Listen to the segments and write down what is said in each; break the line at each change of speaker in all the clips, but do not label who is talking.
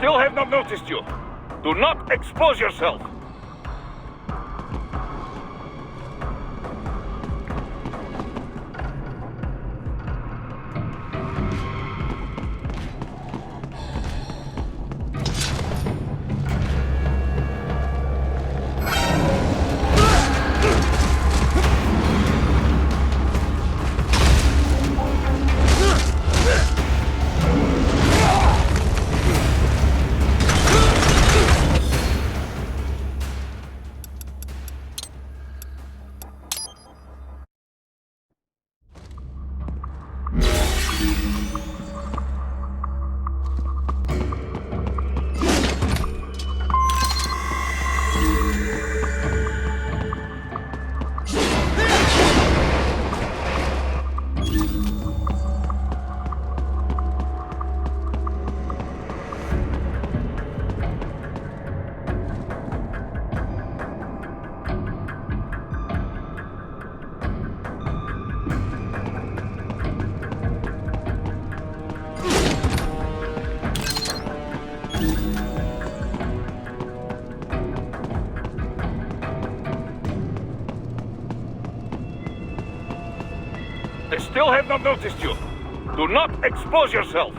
still have not noticed you. Do not expose yourself. I still have not noticed you. Do not expose yourself.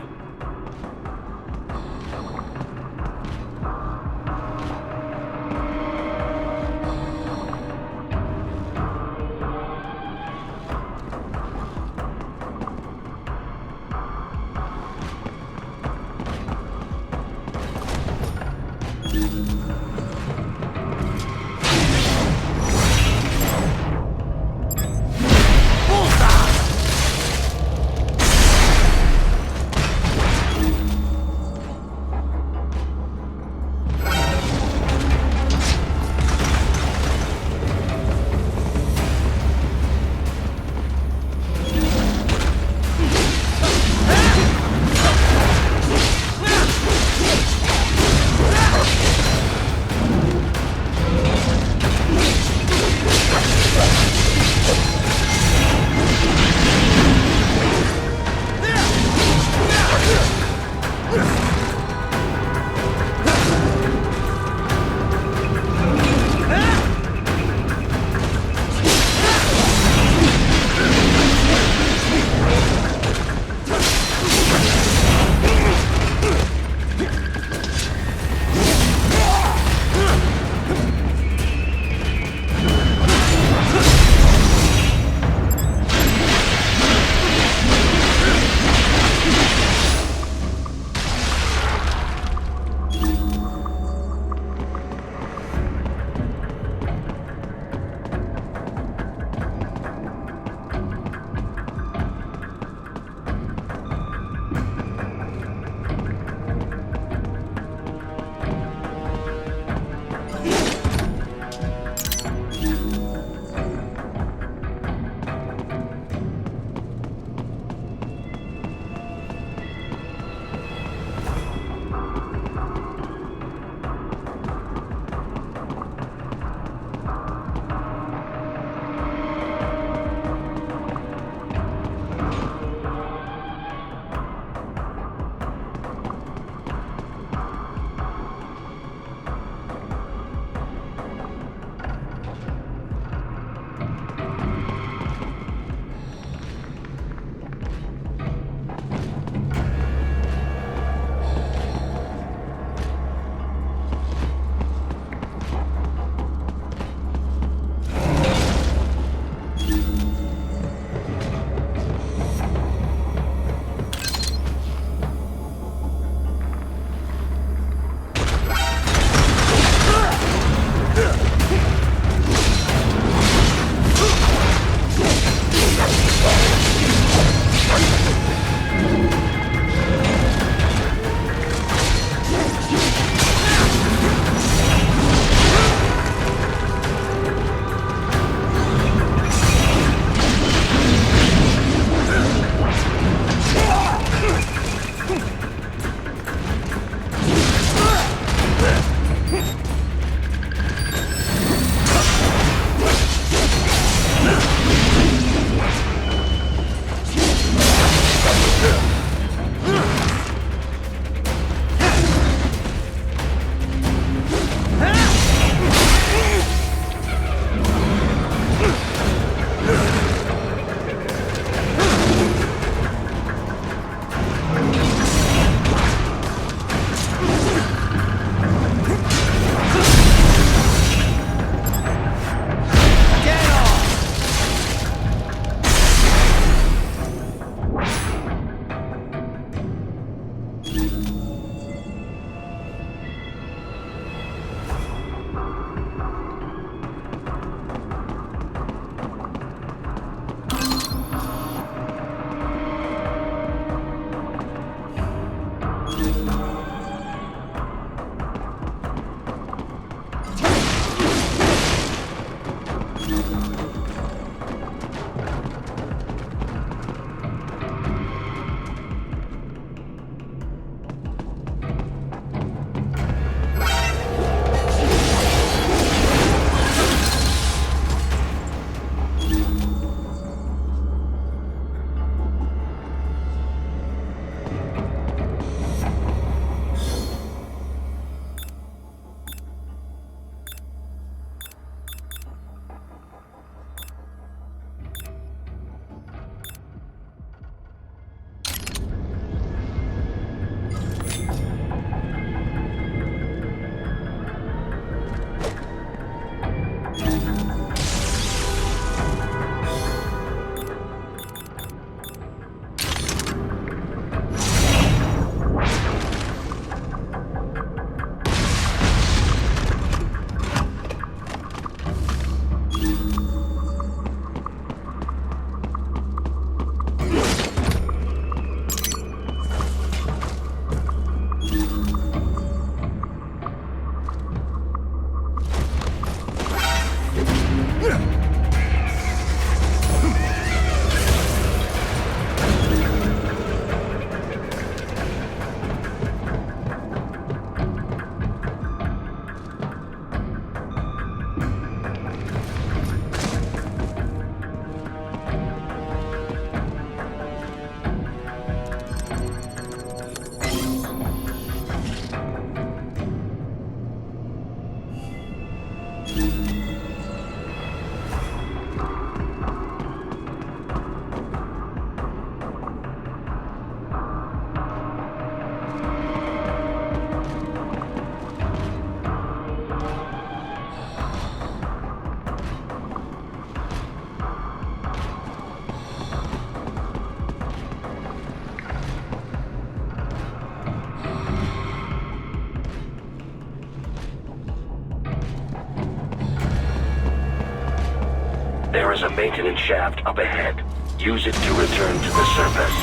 There is a maintenance shaft up ahead. Use it to return to the surface.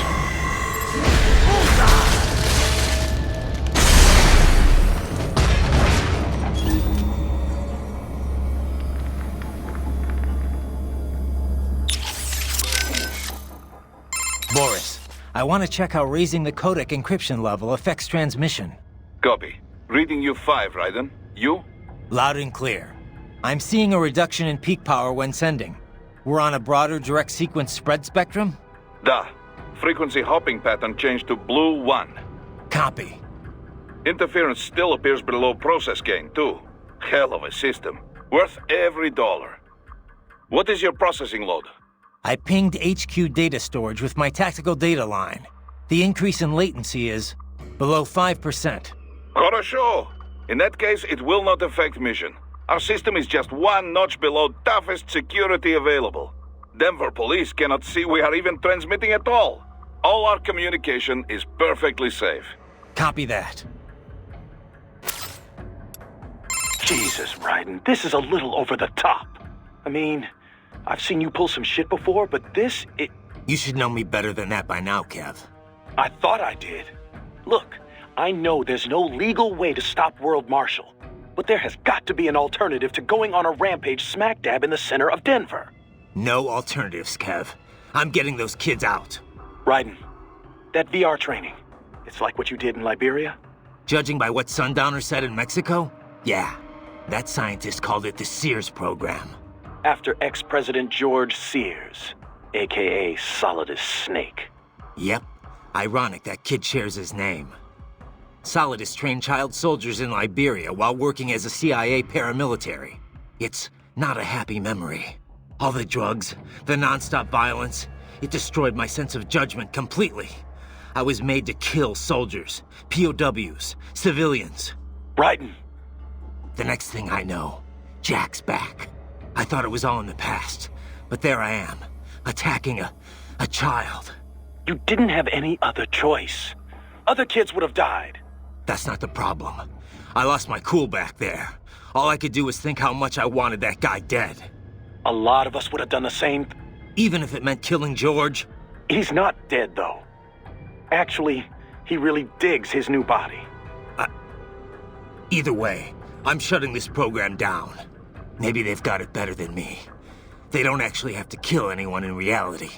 Boris, I want to check how raising the codec encryption level affects transmission.
Copy. Reading you 5, Raiden. You?
Loud and clear. I'm seeing a reduction in peak power when sending. We're on a broader direct sequence spread spectrum?
Da. Frequency hopping pattern changed to blue 1.
Copy.
Interference still appears below process gain, too. Hell of a system. Worth every dollar. What is your processing load?
I pinged HQ data storage with my tactical data line. The increase in latency is below 5%.
Хорошо. In that case, it will not affect mission. Our system is just one notch below toughest security available. Denver police cannot see we are even transmitting at all. All our communication is perfectly safe.
Copy that.
Jesus, Raiden, this is a little over the top. I mean, I've seen you pull some shit before, but this,
You should know me better than that by now, Kev.
I thought I did. Look, I know there's no legal way to stop World Marshal, but there has got to be an alternative to going on a rampage smack dab in the center of Denver.
No alternatives, Kev. I'm getting those kids out.
Raiden, that VR training, it's like what you did in Liberia?
Judging by what Sundowner said in Mexico? Yeah. That scientist called it the Sears program.
After ex-President George Sears, aka Solidus Snake.
Yep. Ironic that kid shares his name. Solidus trained child soldiers in Liberia while working as a CIA paramilitary. It's not a happy memory. All the drugs, the non-stop violence, it destroyed my sense of judgment completely. I was made to kill soldiers, POWs, civilians.
Raiden.
The next thing I know, Jack's back. I thought it was all in the past, but there I am, attacking a child.
You didn't have any other choice. Other kids would have died.
That's not the problem. I lost my cool back there. All I could do was think how much I wanted that guy dead.
A lot of us would have done the same.
Even if it meant killing George?
He's not dead, though. Actually, he really digs his new body.
Either way, I'm shutting this program down. Maybe they've got it better than me. They don't actually have to kill anyone in reality.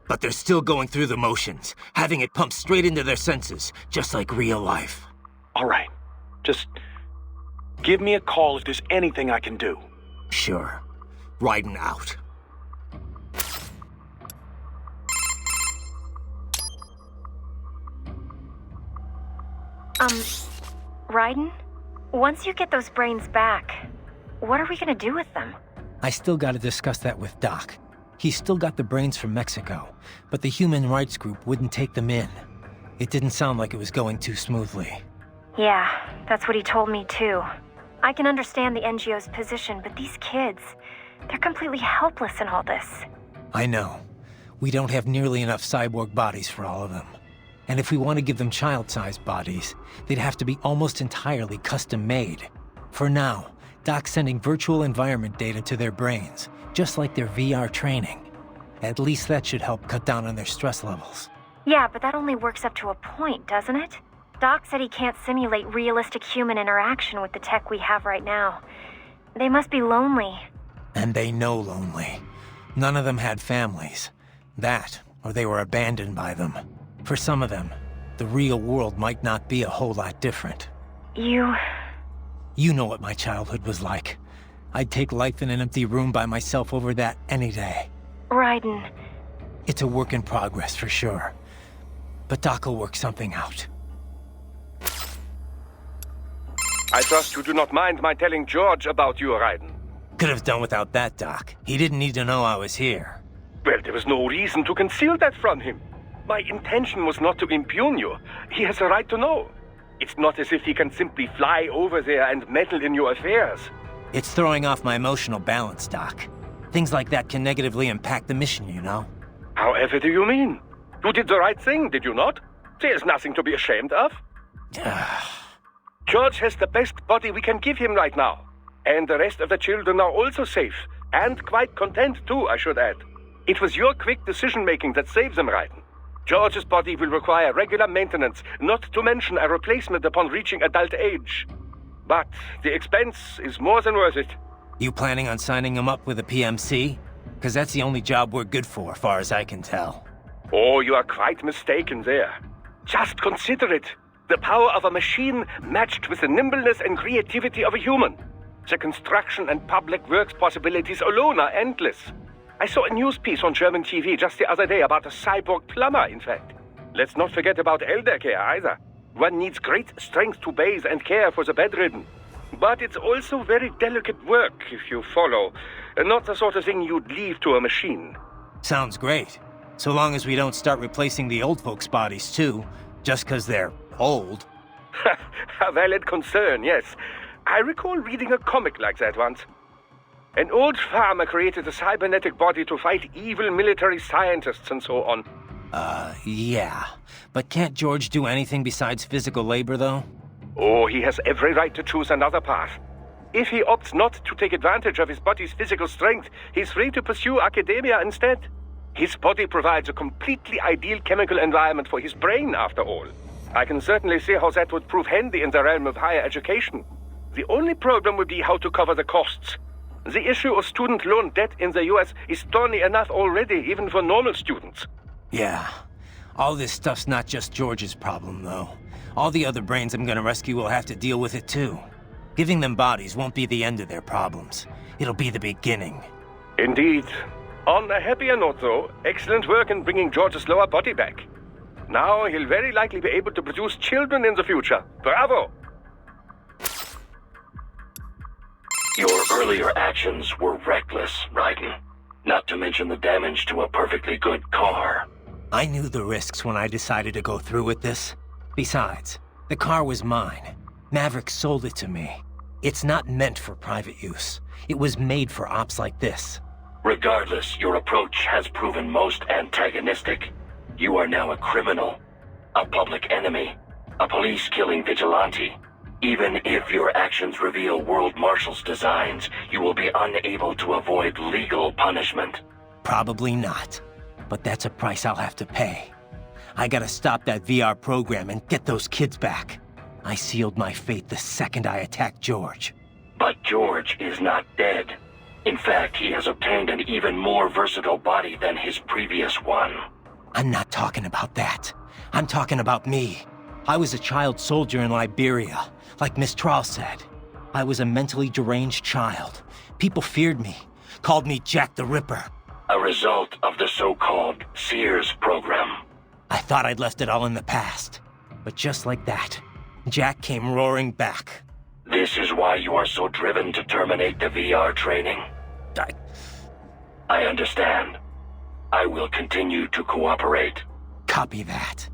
But they're still going through the motions, having it pumped straight into their senses, just like real life.
All right. Just give me a call if there's anything I can do.
Sure. Raiden out.
Raiden? Once you get those brains back, what are we gonna do with them?
I still gotta discuss that with Doc. He's still got the brains from Mexico, but the human rights group wouldn't take them in. It didn't sound like it was going too smoothly.
Yeah, that's what he told me too. I can understand the NGO's position, but these kids, they're completely helpless in all this.
I know. We don't have nearly enough cyborg bodies for all of them. And if we want to give them child-sized bodies, they'd have to be almost entirely custom-made. For now, Doc's sending virtual environment data to their brains, just like their VR training. At least that should help cut down on their stress levels.
Yeah, but that only works up to a point, doesn't it? Doc said he can't simulate realistic human interaction with the tech we have right now. They must be lonely.
And they know lonely. None of them had families. That, or they were abandoned by them. For some of them, the real world might not be a whole lot different. You know what my childhood was like. I'd take life in an empty room by myself over that any day.
Raiden.
It's a work in progress, for sure. But Doc will work something out.
I trust you do not mind my telling George about you, Raiden.
Could have done without that, Doc. He didn't need to know I was here.
Well, there was no reason to conceal that from him. My intention was not to impugn you. He has a right to know. It's not as if he can simply fly over there and meddle in your affairs.
It's throwing off my emotional balance, Doc. Things like that can negatively impact the mission, you know?
However do you mean? You did the right thing, did you not? There's nothing to be ashamed of. George has the best body we can give him right now. And the rest of the children are also safe. And quite content too, I should add. It was your quick decision-making that saved them, Raiden. George's body will require regular maintenance, not to mention a replacement upon reaching adult age. But the expense is more than worth it.
You planning on signing him up with a PMC? Because that's the only job we're good for, far as I can tell.
Oh, you are quite mistaken there. Just consider it. The power of a machine matched with the nimbleness and creativity of a human. The construction and public works possibilities alone are endless. I saw a news piece on German TV just the other day about a cyborg plumber, in fact. Let's not forget about elder care either. One needs great strength to bathe and care for the bedridden. But it's also very delicate work, if you follow. Not the sort of thing you'd leave to a machine.
Sounds great. So long as we don't start replacing the old folks' bodies too, just because they're old.
A valid concern, yes. I recall reading a comic like that once. An old farmer created a cybernetic body to fight evil military scientists and so on.
Yeah. But can't George do anything besides physical labor, though?
Oh, he has every right to choose another path. If he opts not to take advantage of his body's physical strength, he's free to pursue academia instead. His body provides a completely ideal chemical environment for his brain, after all. I can certainly see how that would prove handy in the realm of higher education. The only problem would be how to cover the costs. The issue of student loan debt in the US is thorny enough already, even for normal students.
Yeah. All this stuff's not just George's problem, though. All the other brains I'm gonna rescue will have to deal with it, too. Giving them bodies won't be the end of their problems. It'll be the beginning.
Indeed. On a happier note, though, excellent work in bringing George's lower body back. Now he'll very likely be able to produce children in the future. Bravo!
Your earlier actions were reckless, Raiden. Not to mention the damage to a perfectly good car.
I knew the risks when I decided to go through with this. Besides, the car was mine. Maverick sold it to me. It's not meant for private use. It was made for ops like this.
Regardless, your approach has proven most antagonistic. You are now a criminal, a public enemy, a police-killing vigilante. Even if your actions reveal World Marshal's designs, you will be unable to avoid legal punishment.
Probably not. But that's a price I'll have to pay. I gotta stop that VR program and get those kids back. I sealed my fate the second I attacked George.
But George is not dead. In fact, he has obtained an even more versatile body than his previous one.
I'm not talking about that. I'm talking about me. I was a child soldier in Liberia, like Miss Trawl said. I was a mentally deranged child. People feared me, called me Jack the Ripper.
A result of the so-called Sears program.
I thought I'd left it all in the past. But just like that, Jack came roaring back.
This is why you are so driven to terminate the VR training. I understand. I will continue to cooperate.
Copy that.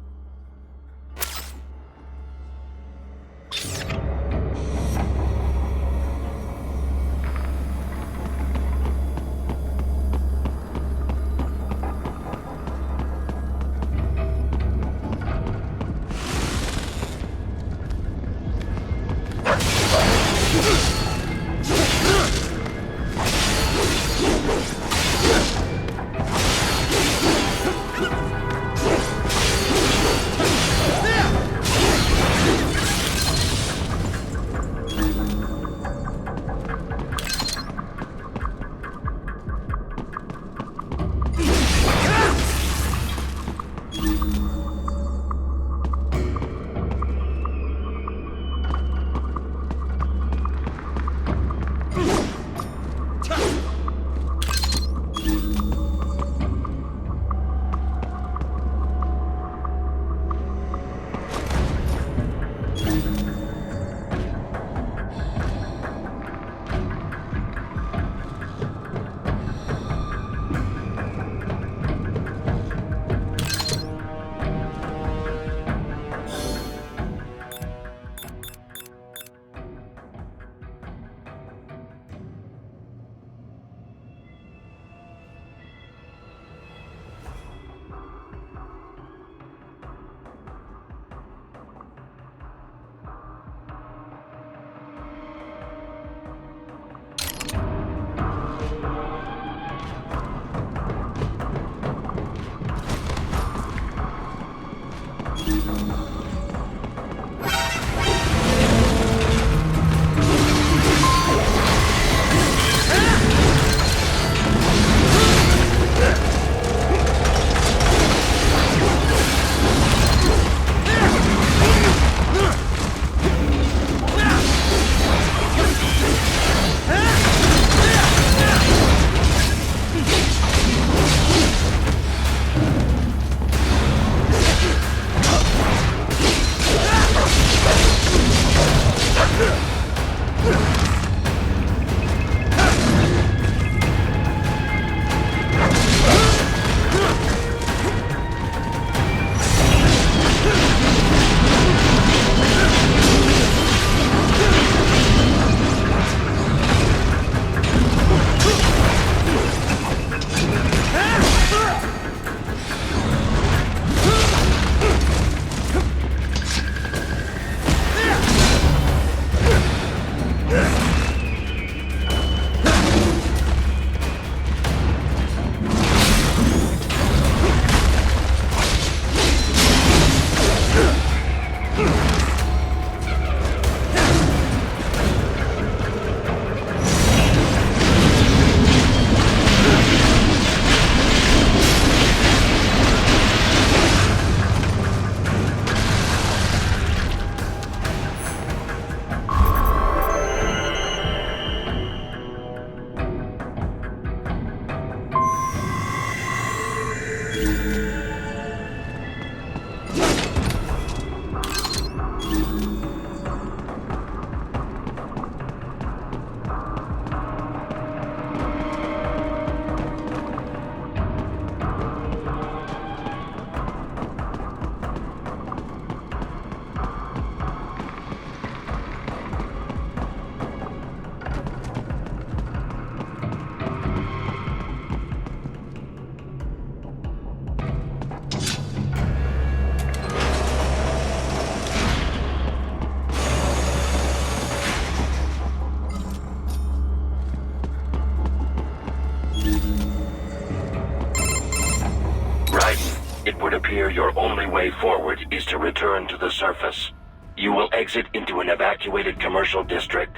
It would appear your only way forward is to return to the surface. You will exit into an evacuated commercial district.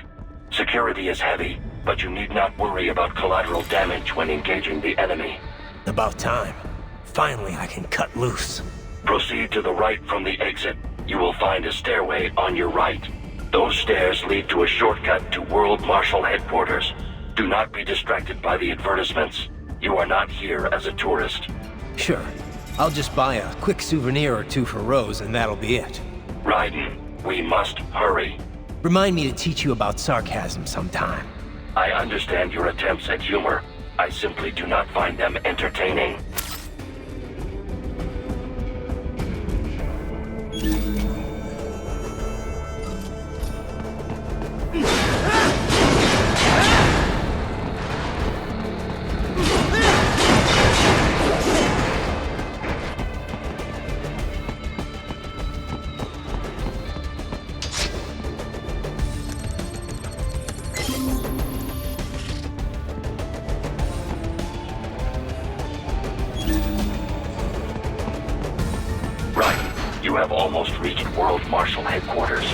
Security is heavy, but you need not worry about collateral damage when engaging the enemy.
About time. Finally, I can cut loose.
Proceed to the right from the exit. You will find a stairway on your right. Those stairs lead to a shortcut to World Marshal Headquarters. Do not be distracted by the advertisements. You are not here as a tourist.
Sure. I'll just buy a quick souvenir or two for Rose, and that'll be it.
Raiden, we must hurry.
Remind me to teach you about sarcasm sometime.
I understand your attempts at humor. I simply do not find them entertaining. You have almost reached World Marshal Headquarters.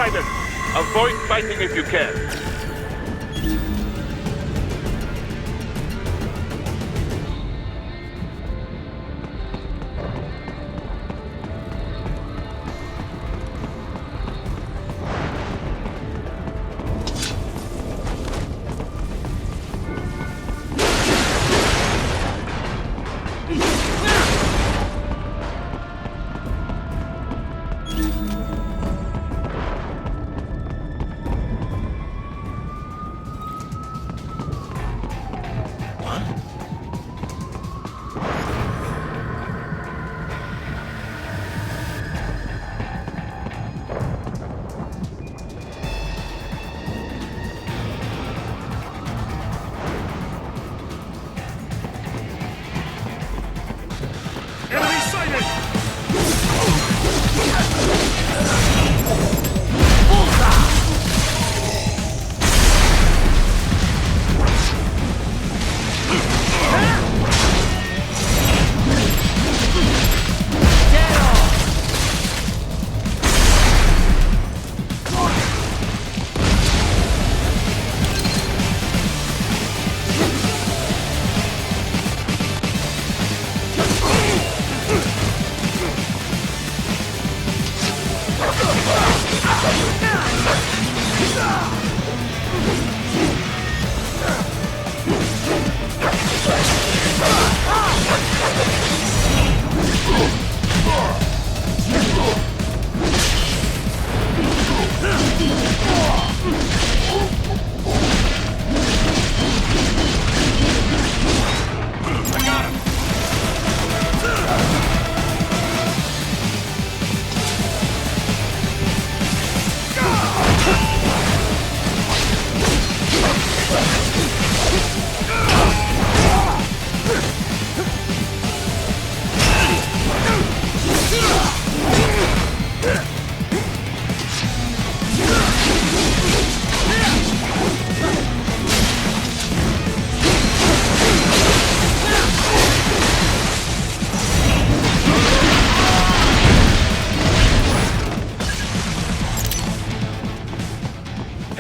riders. Avoid fighting if you can.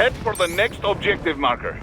Head for the next objective marker.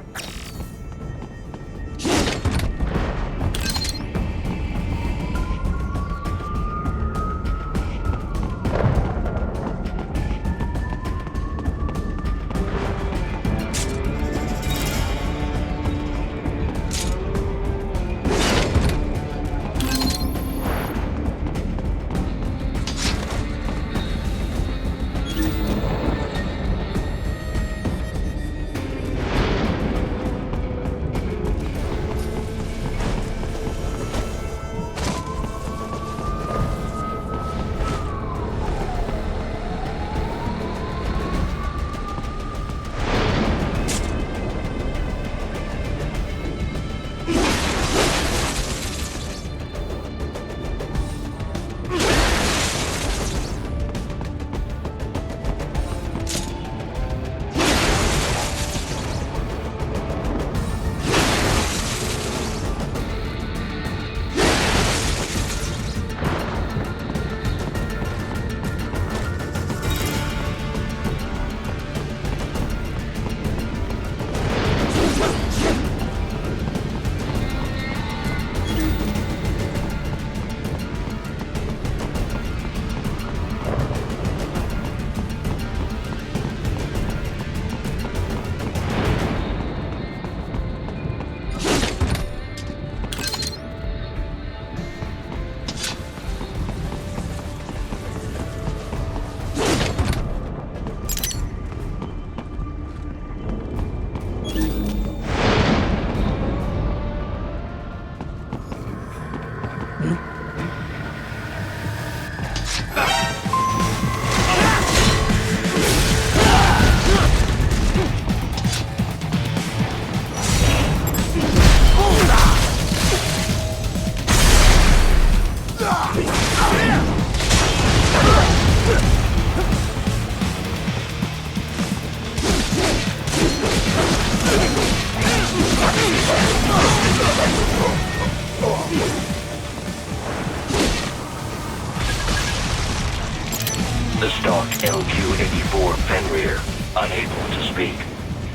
Fenrir, unable to speak.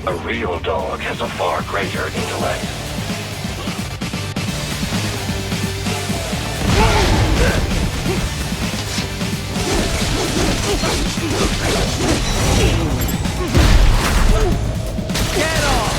A real dog has a far greater intellect.
Get off!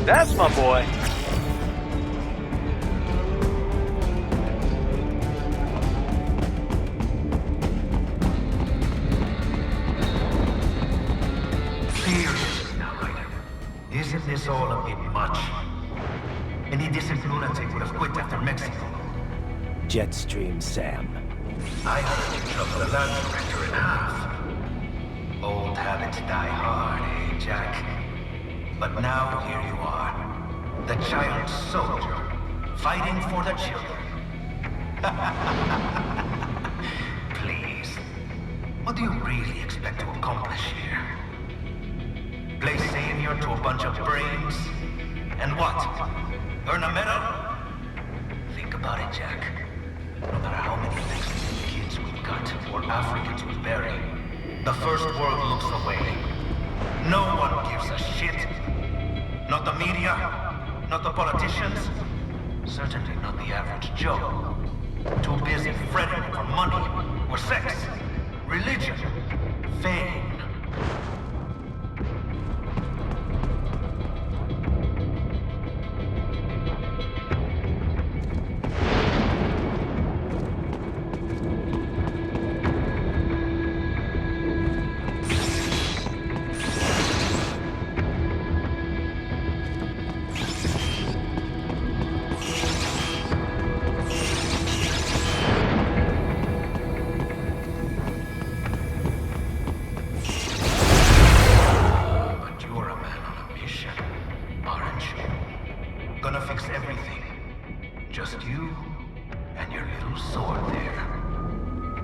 That's my boy.
Seriously now, Ryder. Isn't this all a bit much? Any decent lunatic would have quit after Mexico.
Jetstream Sam.
I heard you chopped the land director in half. Old habits die hard, eh, Jack? But now here you are. The child soldier, fighting for the children. Please. What do you really expect to accomplish here? Play savior to a bunch of brains? And what? Earn a medal? Think about it, Jack. No matter how many Mexican kids we cut or Africans we bury, the First World looks away. No one gives a shit. Not the media, not the politicians, certainly not the average Joe. Too busy fretting for money, or sex, religion, fame. Gonna fix everything. Just you and your little sword there.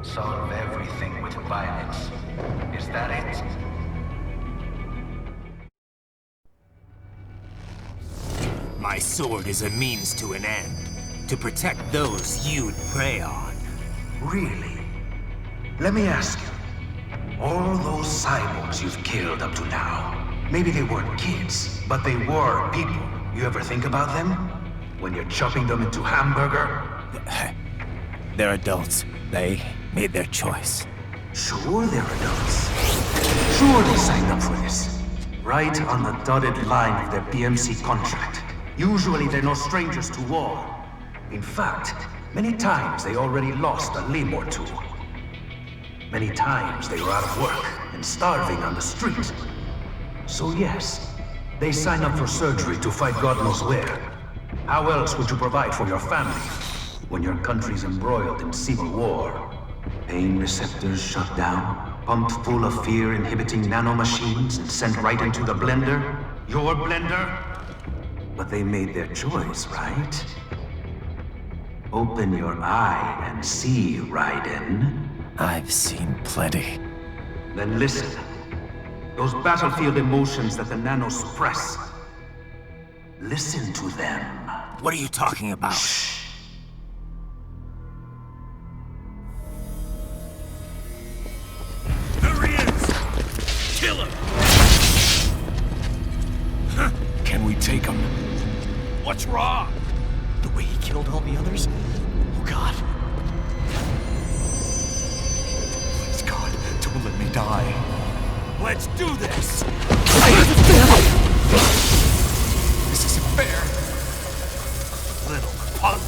Solve everything with violence. Is that it?
My sword is a means to an end. To protect those you'd prey on.
Really? Let me ask you. All those cyborgs you've killed up to now, maybe they weren't kids, but they were people. You ever think about them? When you're chopping them into hamburger?
They're adults. They made their choice.
Sure they're adults. Sure they signed up for this. Right on the dotted line of their BMC contract. Usually they're no strangers to war. In fact, many times they already lost a limb or two. Many times they were out of work and starving on the street. So yes, they sign up for surgery to fight God knows where. How else would you provide for your family when your country's embroiled in civil war? Pain receptors shut down, pumped full of fear-inhibiting nanomachines and sent right into the blender? Your blender? But they made their choice, right? Open your eye and see, Raiden.
I've seen plenty.
Then listen. Those battlefield emotions that the nanos suppress. Listen to them.
What are you talking about?
Shh.
Koreans! Kill him! Can we take him? What's wrong? The way he killed all
the others? Oh God. Please God, don't let me die. Let's do this! This isn't fair. Little punk.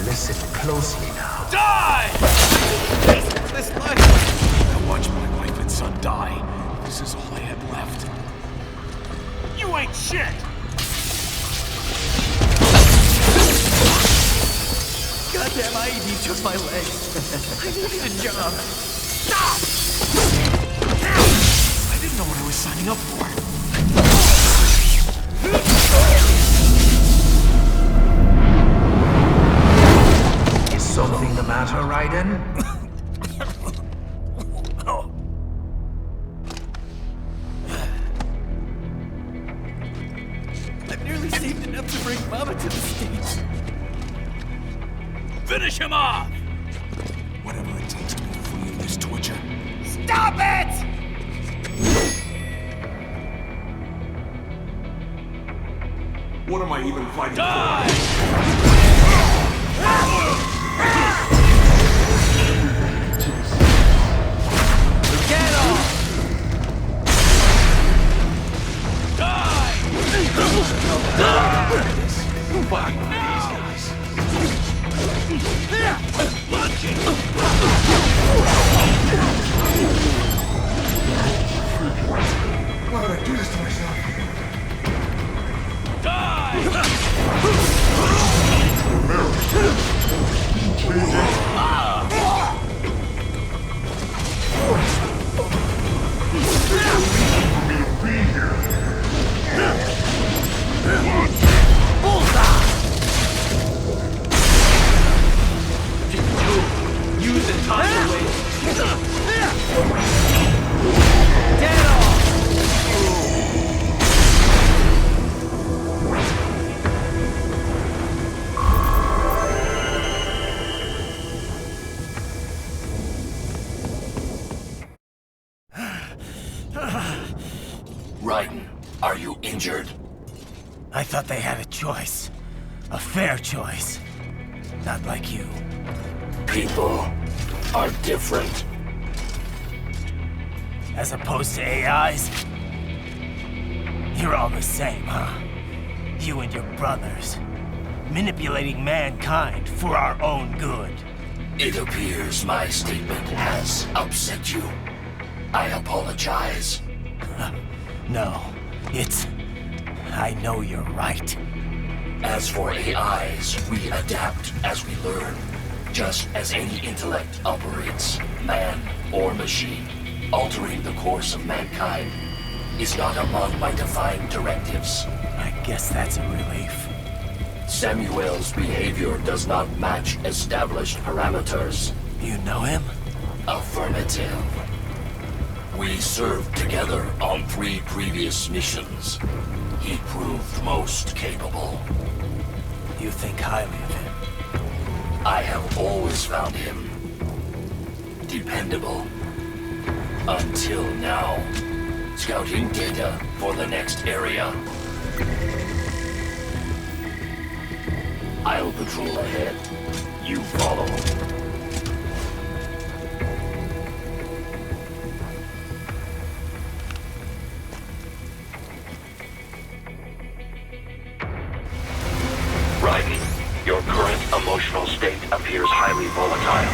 Listen closely now.
Die! This life. I watched my wife and son die. This is all I had left. You ain't shit! Goddamn IED took my leg. I needed a job. Stop! I didn't know what I was signing up for.
Is something the matter, Raiden?
I've nearly saved enough to bring Mama to the States. Finish him off! Whatever it takes to be free of this torture. Stop it! What am I even fighting for? Get off! Die! Fuck these guys. Why would I do this to myself? Die! Use the time away. Get off!
Raiden, are you injured?
I thought they had a choice. A fair choice. Not like you.
People are different.
As opposed to AIs? You're all the same, huh? You and your brothers. Manipulating mankind for our own good.
It appears my statement has upset you. I apologize.
No, it's... I know you're right.
As for AIs, we adapt as we learn. Just as any intellect operates, man or machine. Altering the course of mankind is not among my defined directives.
I guess that's a relief.
Samuel's behavior does not match established parameters.
You know him?
Affirmative. We served together on 3 previous missions. He proved most capable.
You think highly of him?
I have always found him dependable. Until now. Scouting data for the next area. I'll patrol ahead. You follow. Raiden, your current emotional state appears highly volatile.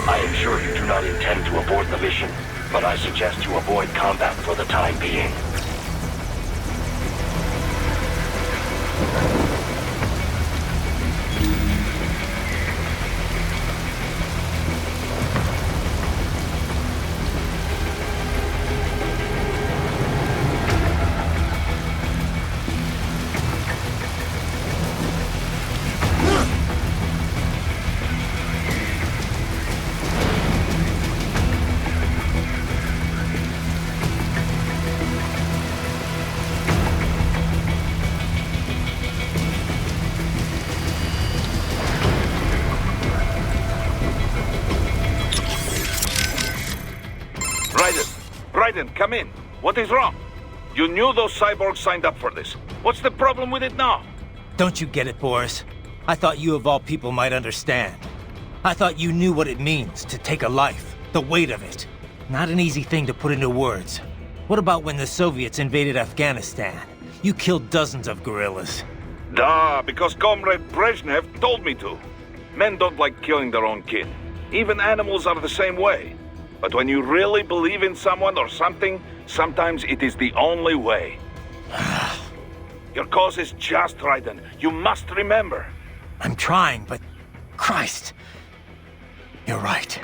I am sure you do not intend to abort the mission, but I suggest you avoid combat for the time being.
Raiden, come in. What is wrong? You knew those cyborgs signed up for this. What's the problem with it now?
Don't you get it, Boris? I thought you of all people might understand. I thought you knew what it means to take a life, the weight of it. Not an easy thing to put into words. What about when the Soviets invaded Afghanistan? You killed dozens of guerrillas.
Duh, because Comrade Brezhnev told me to. Men don't like killing their own kin. Even animals are the same way. But when you really believe in someone or something, sometimes it is the only way. Your cause is just, Raiden. You must remember.
I'm trying, but... Christ. You're right.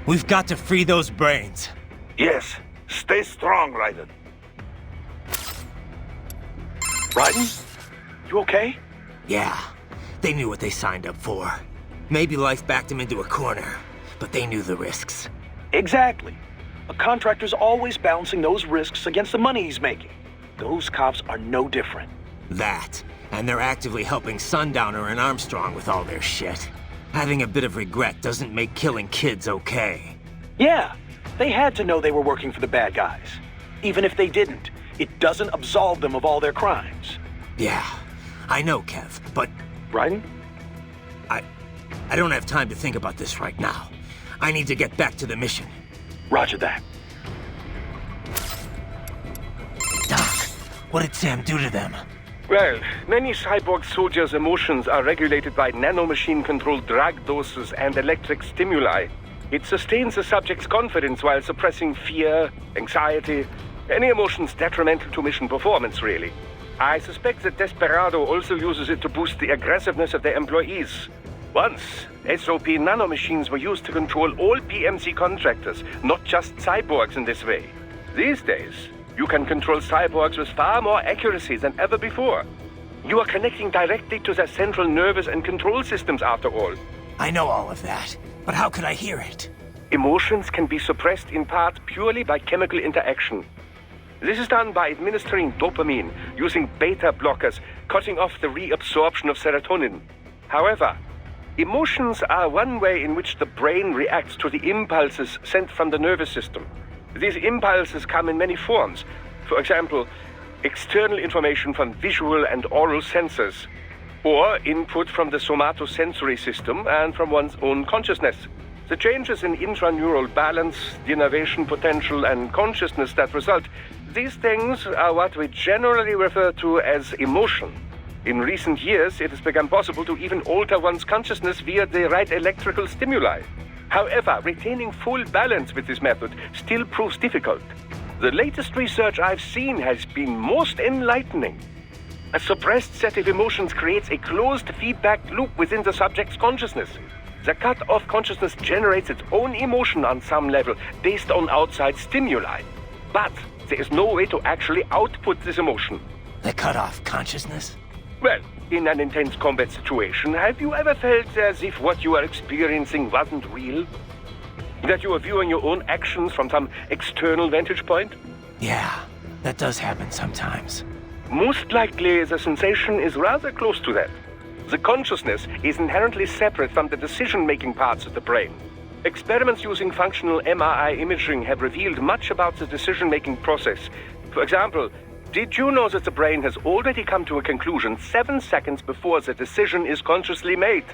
We've got to free those brains.
Yes. Stay strong, Raiden.
Raiden? You okay?
Yeah. They knew what they signed up for. Maybe life backed them into a corner, but they knew the risks.
Exactly. A contractor's always balancing those risks against the money he's making. Those cops are no different.
That, and they're actively helping Sundowner and Armstrong with all their shit. Having a bit of regret doesn't make killing kids okay.
Yeah, they had to know they were working for the bad guys. Even if they didn't, it doesn't absolve them of all their crimes.
Yeah, I know, Kev, but...
Raiden?
I don't have time to think about this right now. I need to get back to the mission.
Roger that.
Doc, what did Sam do to them?
Well, many cyborg soldiers' emotions are regulated by nanomachine-controlled drug doses and electric stimuli. It sustains the subject's confidence while suppressing fear, anxiety, any emotions detrimental to mission performance, really. I suspect that Desperado also uses it to boost the aggressiveness of their employees. Once, SOP nanomachines were used to control all PMC contractors, not just cyborgs in this way. These days, you can control cyborgs with far more accuracy than ever before. You are connecting directly to their central nervous and control systems after all.
I know all of that, but how could I hear it?
Emotions can be suppressed in part purely by chemical interaction. This is done by administering dopamine, using beta blockers, cutting off the reabsorption of serotonin. However, emotions are one way in which the brain reacts to the impulses sent from the nervous system. These impulses come in many forms. For example, external information from visual and oral sensors, or input from the somatosensory system and from one's own consciousness. The changes in intraneural balance, the innervation potential, and consciousness that result, these things are what we generally refer to as emotion. In recent years, it has become possible to even alter one's consciousness via the right electrical stimuli. However, retaining full balance with this method still proves difficult. The latest research I've seen has been most enlightening. A suppressed set of emotions creates a closed feedback loop within the subject's consciousness. The cut-off consciousness generates its own emotion on some level based on outside stimuli. But there is no way to actually output this emotion.
The cut-off consciousness?
Well, in an intense combat situation, have you ever felt as if what you are experiencing wasn't real? That you are viewing your own actions from some external vantage point?
Yeah, that does happen sometimes.
Most likely, the sensation is rather close to that. The consciousness is inherently separate from the decision-making parts of the brain. Experiments using functional MRI imaging have revealed much about the decision-making process. For example, did you know that the brain has already come to a conclusion 7 seconds before the decision is consciously made?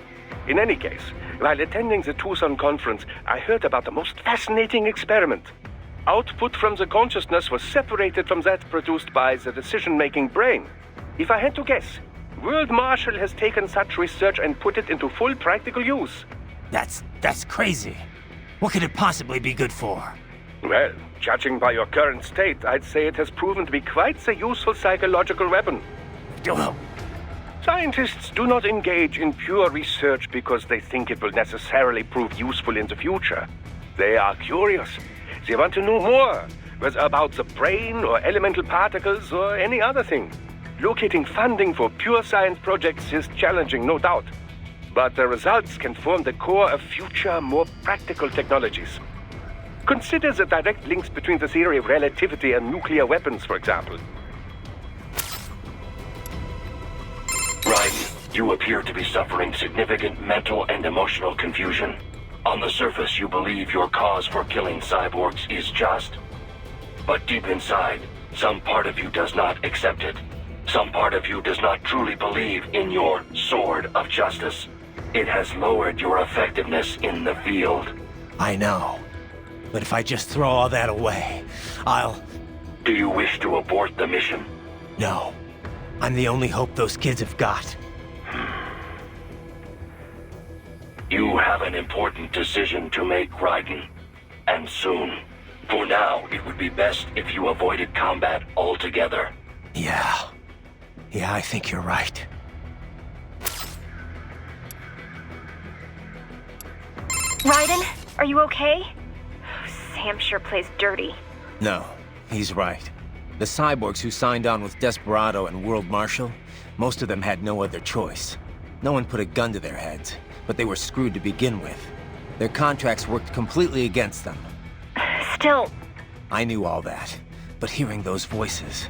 In any case, while attending the Tucson conference, I heard about the most fascinating experiment. Output from the consciousness was separated from that produced by the decision-making brain. If I had to guess, World Marshal has taken such research and put it into full practical use.
That's crazy. What could it possibly be good for?
Well, judging by your current state, I'd say it has proven to be quite a useful psychological weapon.
Well,
Scientists do not engage in pure research because they think it will necessarily prove useful in the future. They are curious. They want to know more, whether about the brain or elemental particles or any other thing. Locating funding for pure science projects is challenging, no doubt. But the results can form the core of future, more practical technologies. Consider the direct links between the theory of relativity and nuclear weapons, for example.
Raiden, you appear to be suffering significant mental and emotional confusion. On the surface, you believe your cause for killing cyborgs is just. But deep inside, some part of you does not accept it. Some part of you does not truly believe in your sword of justice. It has lowered your effectiveness in the field.
I know. But if I just throw all that away, I'll...
Do you wish to abort the mission?
No. I'm the only hope those kids have got.
You have an important decision to make, Raiden. And soon. For now, it would be best if you avoided combat altogether.
Yeah. Yeah, I think you're right.
Raiden, are you okay? Sam sure plays dirty.
No, he's right. The cyborgs who signed on with Desperado and World Marshal, most of them had no other choice. No one put a gun to their heads, but they were screwed to begin with. Their contracts worked completely against them.
Still...
I knew all that, but hearing those voices,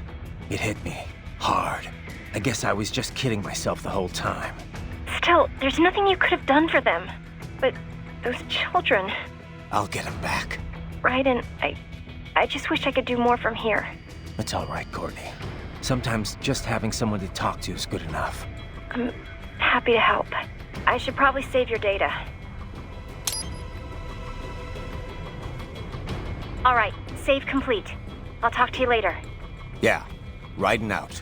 it hit me hard. I guess I was just kidding myself the whole time.
Still, there's nothing you could have done for them. But those children...
I'll get them back.
Raiden, I just wish I could do more from here.
It's all right, Courtney. Sometimes just having someone to talk to is good enough.
I'm happy to help. I should probably save your data. All right, save complete. I'll talk to you later.
Yeah, riding out.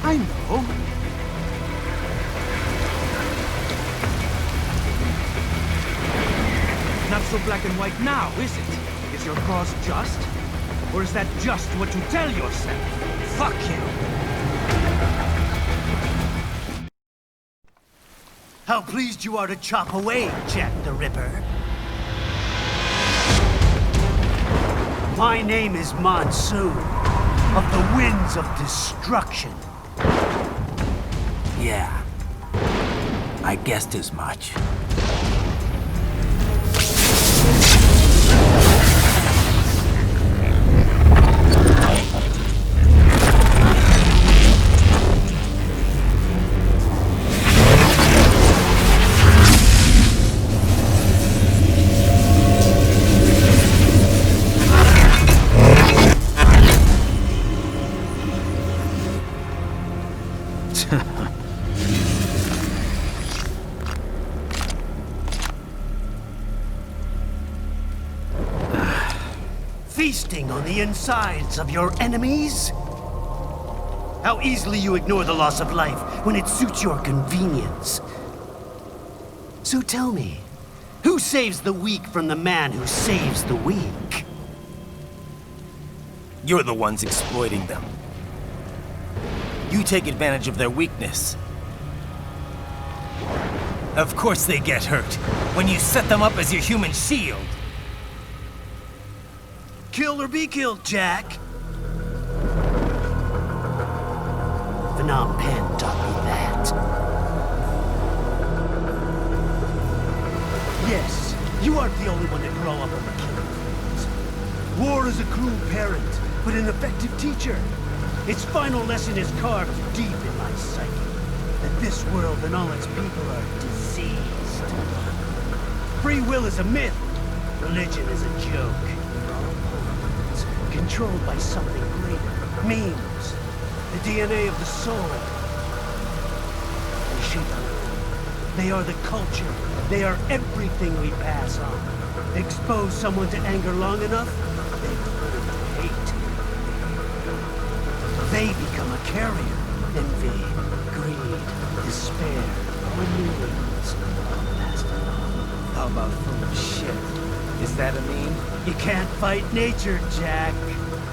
I know. Not so black and white now, is it? Is your cause just? Or is that just what you tell yourself? Fuck you!
How pleased you are to chop away, Jack the Ripper. My name is Monsoon, of the Winds of Destruction. Yeah, I guessed as much. Feasting on the insides of your enemies? How easily you ignore the loss of life when it suits your convenience. So tell me, who saves the weak from the man who saves the weak?
You're the ones exploiting them. You take advantage of their weakness. Of course they get hurt when you set them up as your human shield.
Kill or be killed, Jack. Phnom Penh taught me that. Yes, you aren't the only one to grow up on the killing fields. War is a cruel parent, but an effective teacher. Its final lesson is carved deep in my psyche. That this world and all its people are diseased. Free will is a myth. Religion is a joke. Controlled by something greater. Memes. The DNA of the soul. They shape the world. They are the culture. They are everything we pass on. Expose someone to anger long enough, they learn to hate. They become a carrier. Envy, greed, despair, all millions. All passed along.
How about full of shit? Is that a meme?
You can't fight nature, Jack.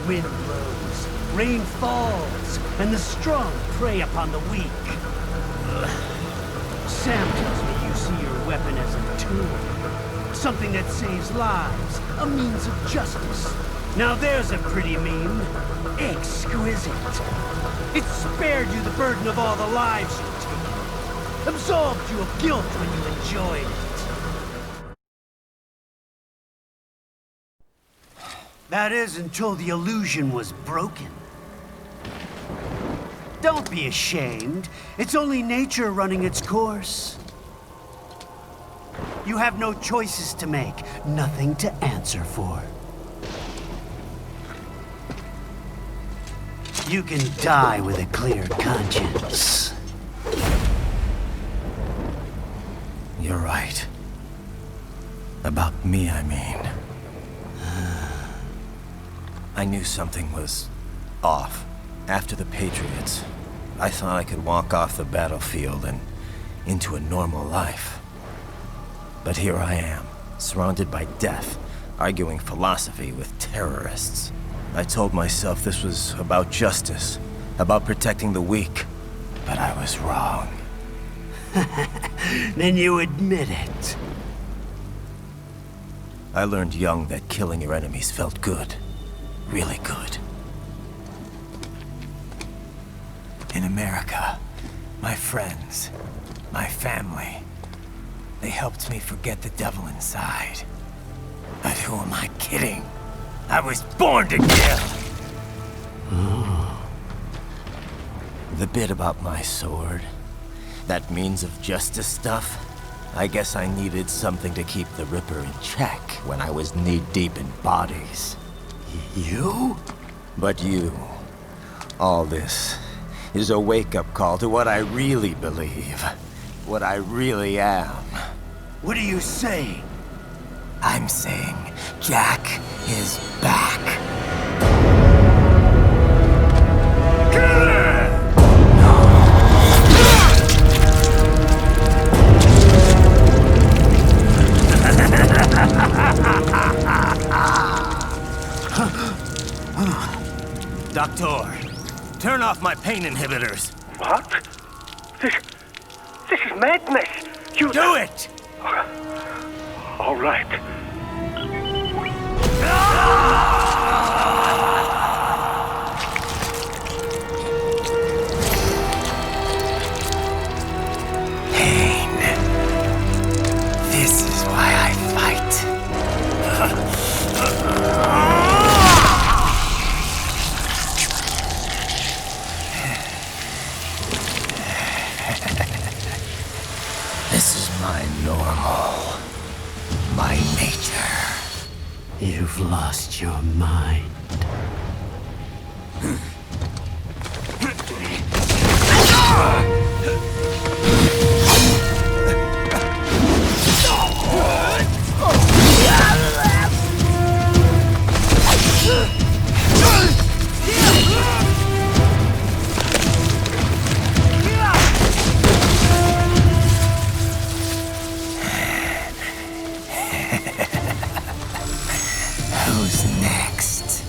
Wind blows, rain falls, and the strong prey upon the weak. Sam tells me you see your weapon as a tool. Something that saves lives, a means of justice. Now there's a pretty meme. Exquisite. It spared you the burden of all the lives you've taken. Absolved you of guilt when you enjoyed it. That is until the illusion was broken. Don't be ashamed. It's only nature running its course. You have no choices to make, nothing to answer for. You can die with a clear conscience.
You're right. About me, I mean. I knew something was off. After the Patriots, I thought I could walk off the battlefield and into a normal life. But here I am, surrounded by death, arguing philosophy with terrorists. I told myself this was about justice, about protecting the weak. But I was wrong.
Then you admit it.
I learned young that killing your enemies felt good. Really good. In America, my friends, my family, they helped me forget the devil inside. But who am I kidding? I was born to kill! The bit about my sword, that means of justice stuff, I guess I needed something to keep the Ripper in check when I was knee-deep in bodies.
You?
But you, all this, is a wake-up call to what I really believe. What I really am.
What do you say?
I'm saying Jack is back. Doctor, turn off my pain inhibitors.
What? This is madness. You
Do it!
All right.
Pain. This is why I fight. This is my normal. My nature.
You've lost your mind.
Who's next?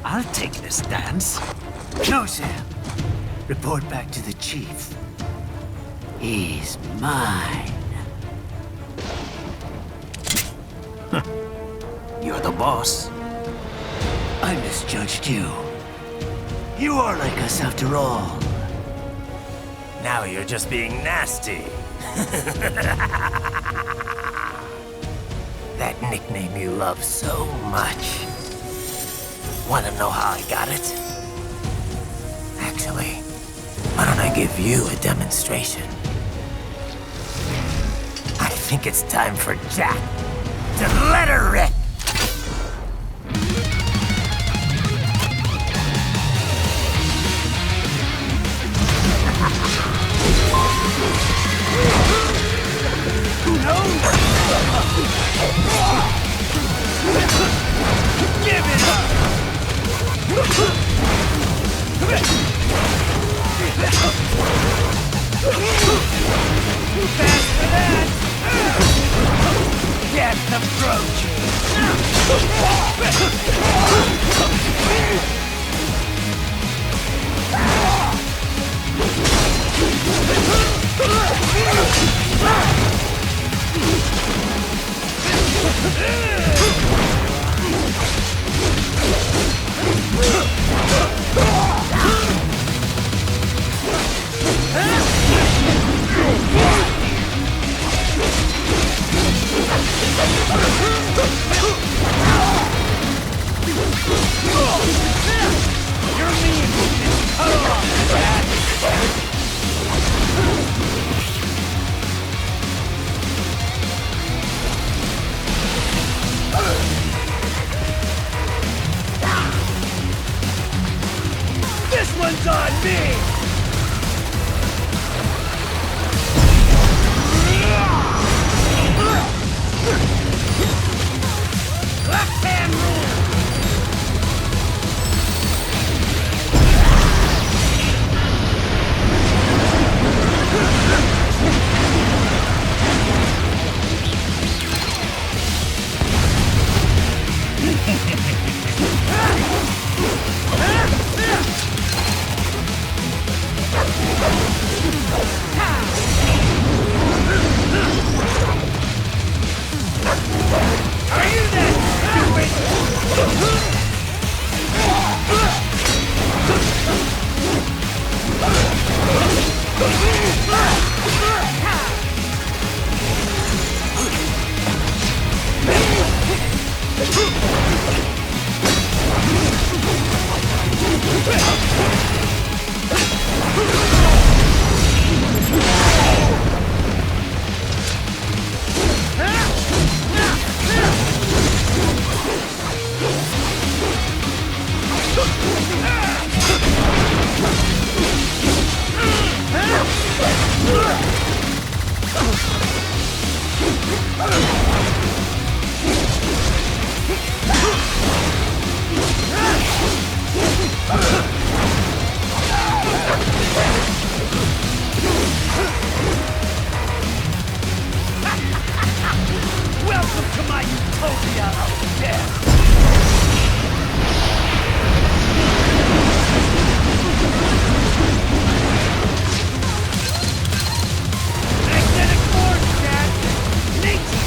I'll take this dance. No, Sam. Report back to the chief. He's mine. You're the boss. I misjudged you. You are like us after all.
Now you're just being nasty. That nickname you love so much. Want to know how I got it? Actually, why don't I give you a demonstration? I think it's time for Jack to let her rip.
Give it up! Too fast for that! Death approaching! This one's on me! Left hand rule! utopia of death! Magnetic force, Dad! Nature!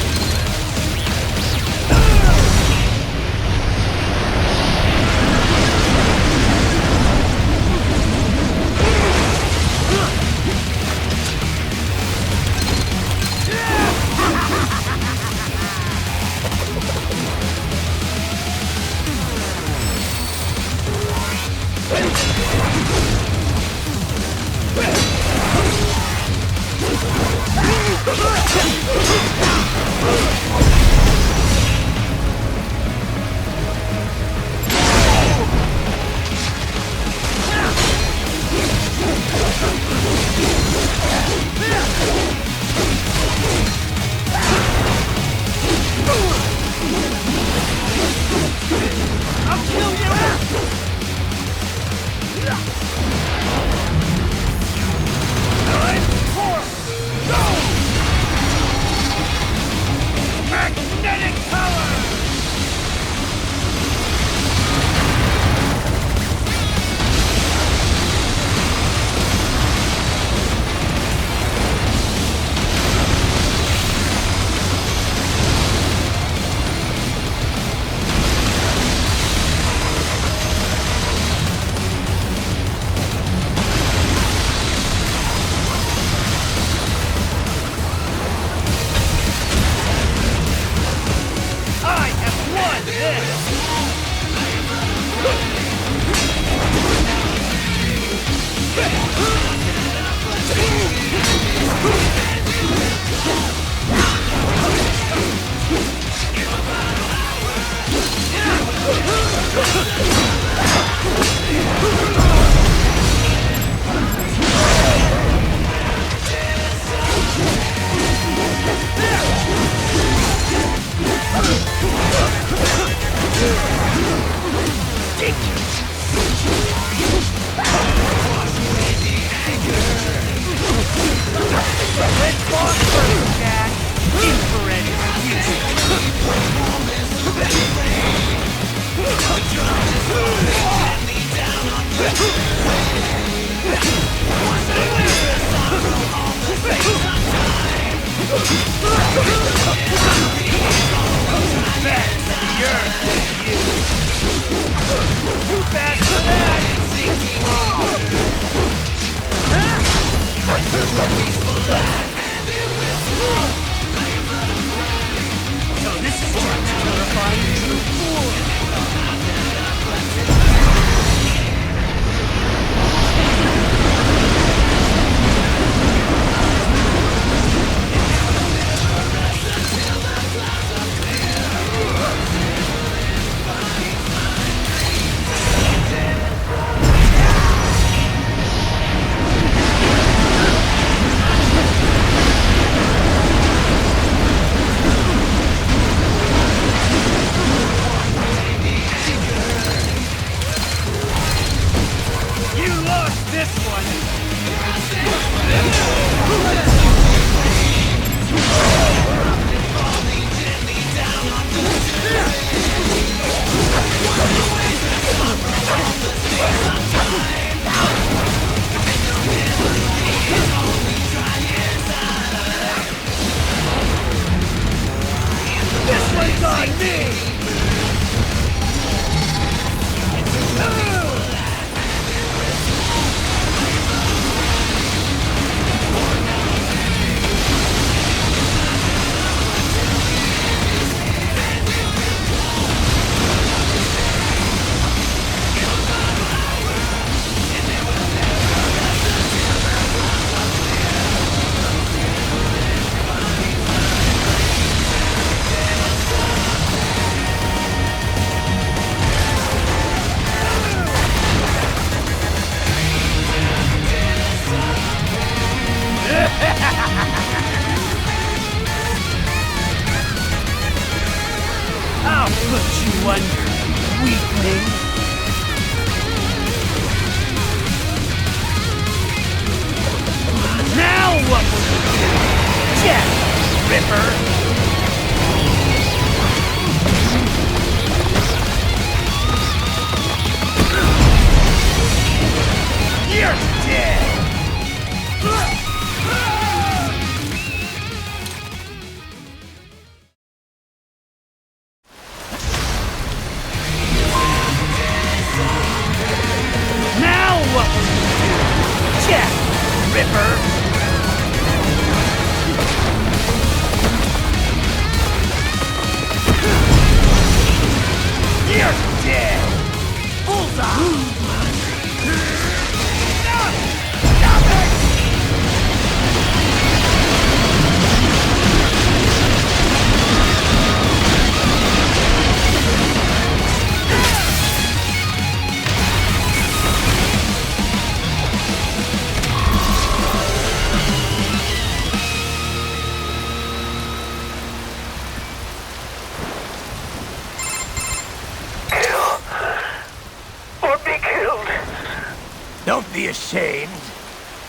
Don't be ashamed.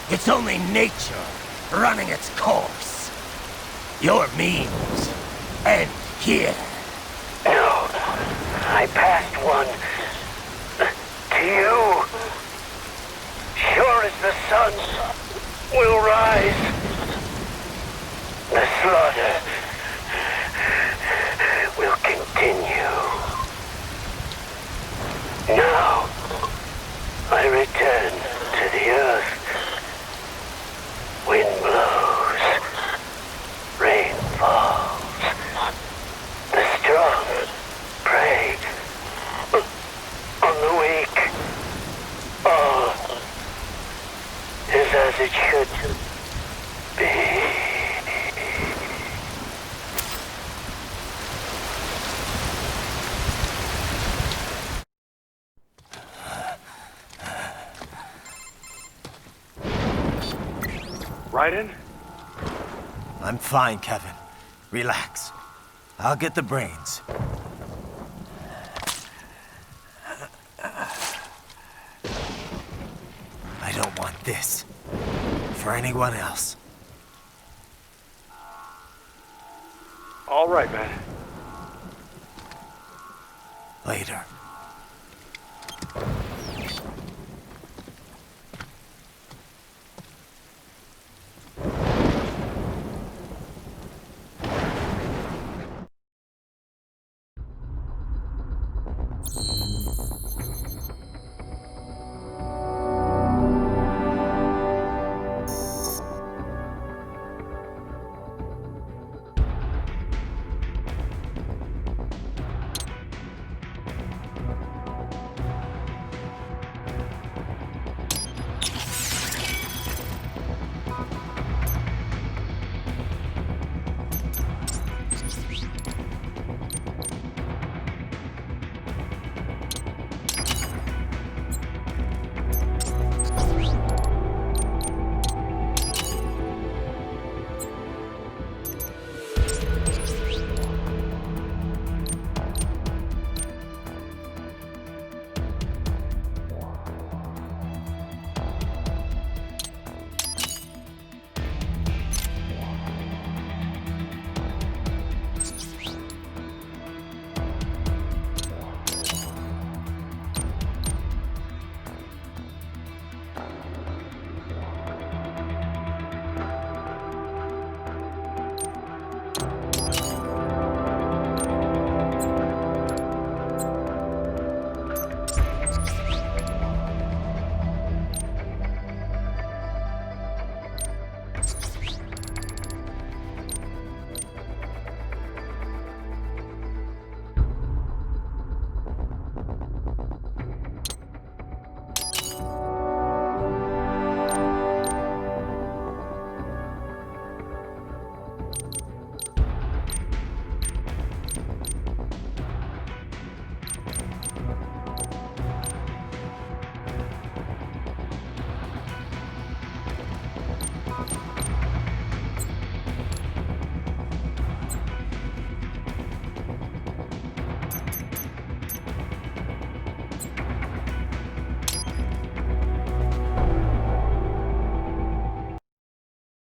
It's only nature running its course. Your means end here.
No, I passed one to you. Sure as the sun will rise, the slaughter will continue. Now, I return to the earth. Wind blows, rain falls. The strong prey on the weak. All is as it should be.
Raiden?
I'm fine, Kevin. Relax. I'll get the brains. I don't want this for anyone else.
All right, man.
Later.